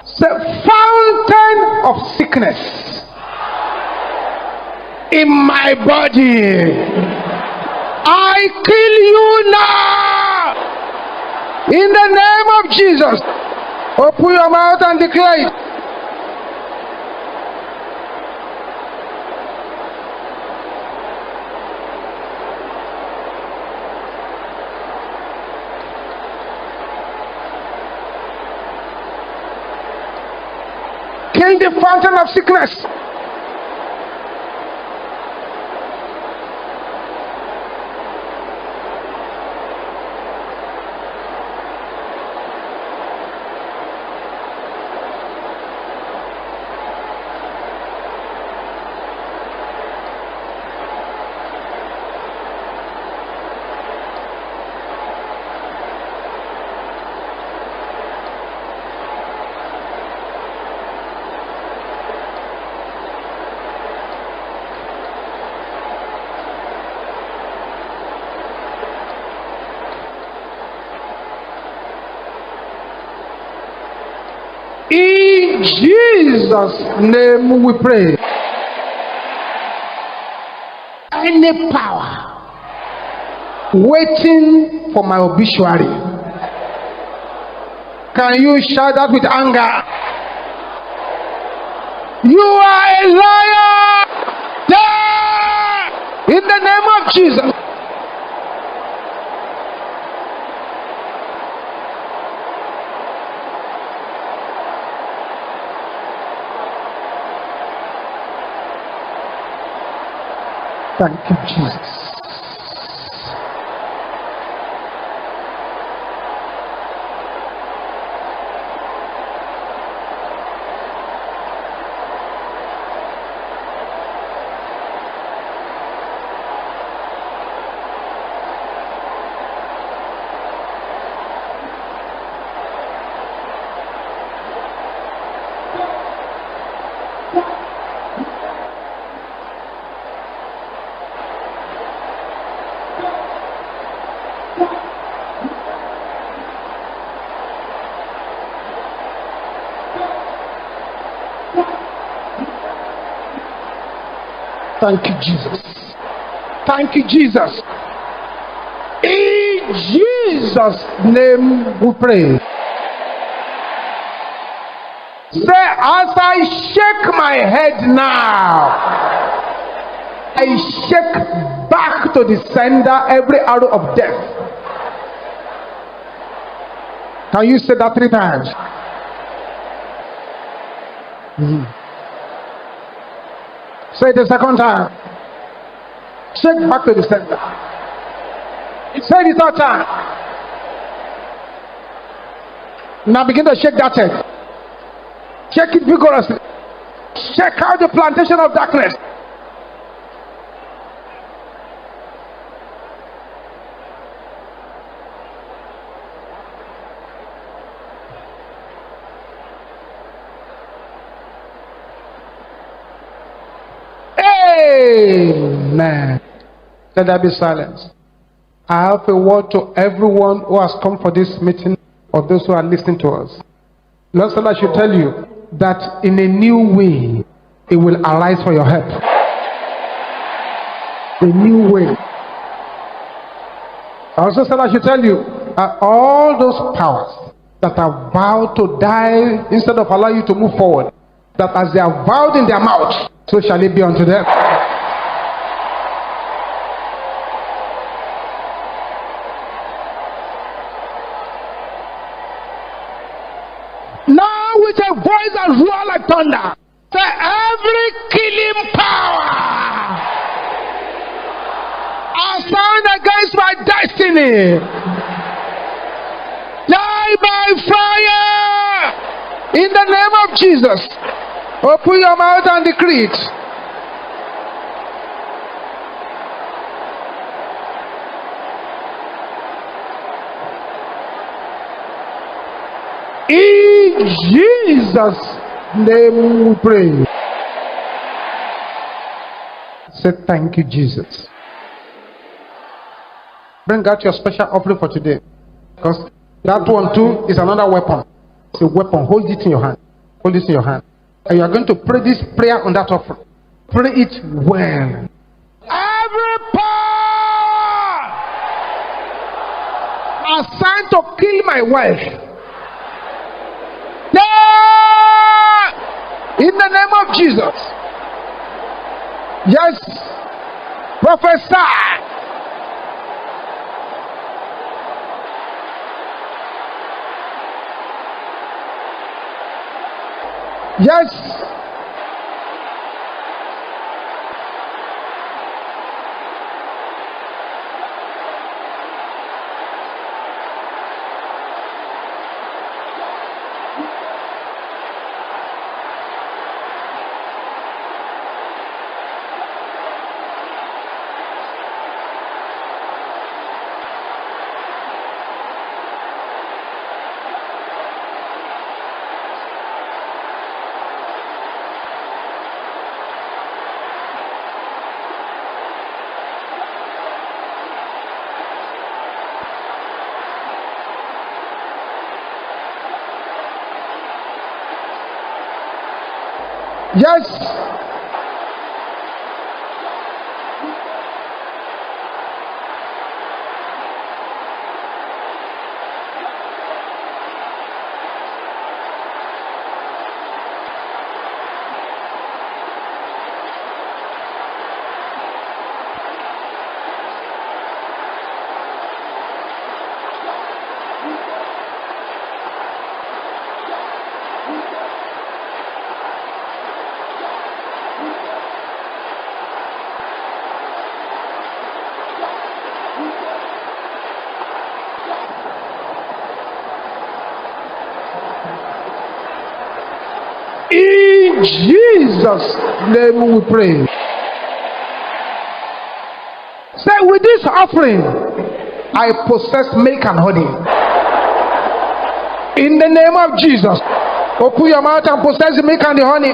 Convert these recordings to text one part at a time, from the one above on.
Say, fountain of sickness in my body, I kill you now in the name of Jesus. Open your mouth and declare it. Kill the fountain of sickness. In Jesus' name we pray. Any power waiting for my obituary, can you shout that with anger? You are a liar! Die! In the name of Jesus. Thank you, Jesus. Thank you, Jesus. Thank you, Jesus. In Jesus' name we pray. Say, as I shake my head now, I shake back to the sender every arrow of death. Can you say that 3 times? Say it the second time. Shake back to the center. Say it the third time. Now begin to shake that head. Shake it vigorously. Shake out the plantation of darkness. Amen. Let there be silence. I have a word to everyone who has come for this meeting or those who are listening to us. Lord said I should tell you that in a new way it will arise for your help. A new way. I also said I should tell you all those powers that are vowed to die instead of allowing you to move forward, that as they are vowed in their mouth, so shall it be unto them. Now with a voice that roar like thunder, say, every killing power assigned against my destiny, die by fire in the name of Jesus. Open your mouth and decree it. In Jesus' name we pray. Say thank you, Jesus. Bring out your special offering for today, because that one too is another weapon. It's a weapon. Hold it in your hand. Hold this in your hand. And you are going to pray this prayer on that offering. Pray it well. Every power assigned to kill my wife, in the name of Jesus. Yes. Prophesy. Yes. Yes. In Jesus' name we pray. Say, with this offering, I possess milk and honey. In the name of Jesus. Open your mouth and possess the milk and the honey.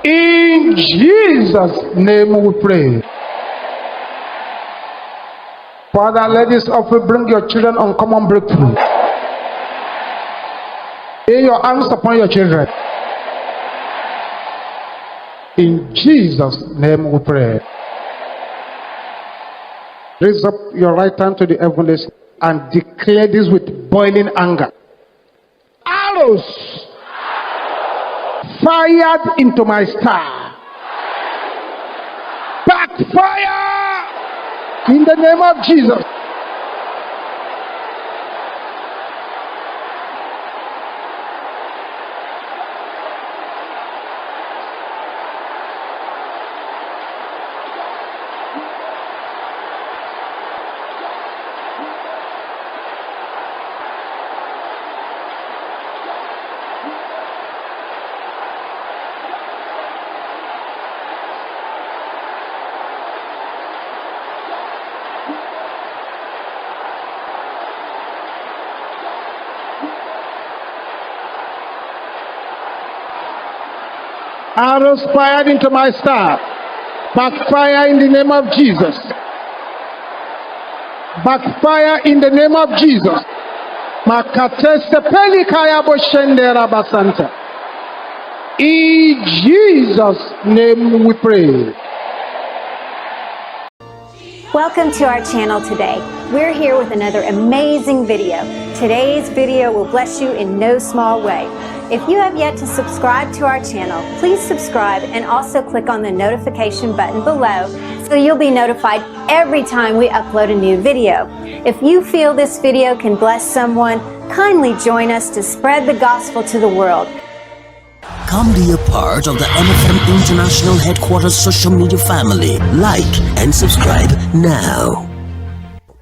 In Jesus' name we pray. Father, let this offering bring your children uncommon breakthrough. Lay your hands upon your children. In Jesus' name we pray. Raise up your right hand to the heavens and declare this with boiling anger. Arrows fired into my star, backfire in the name of Jesus. Arrows fired into my star, backfire in the name of Jesus. Backfire in the name of Jesus. In Jesus' name we pray. Welcome to our channel today. We're here with another amazing video. Today's video will bless you in no small way. If you have yet to subscribe to our channel, please subscribe and also click on the notification button below so you'll be notified every time we upload a new video. If you feel this video can bless someone, kindly join us to spread the gospel to the world. Come be a part of the MFM International Headquarters social media family. Like and subscribe now.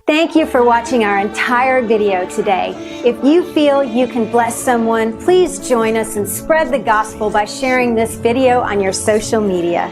Thank you for watching our entire video today. If you feel you can bless someone, please join us and spread the gospel by sharing this video on your social media.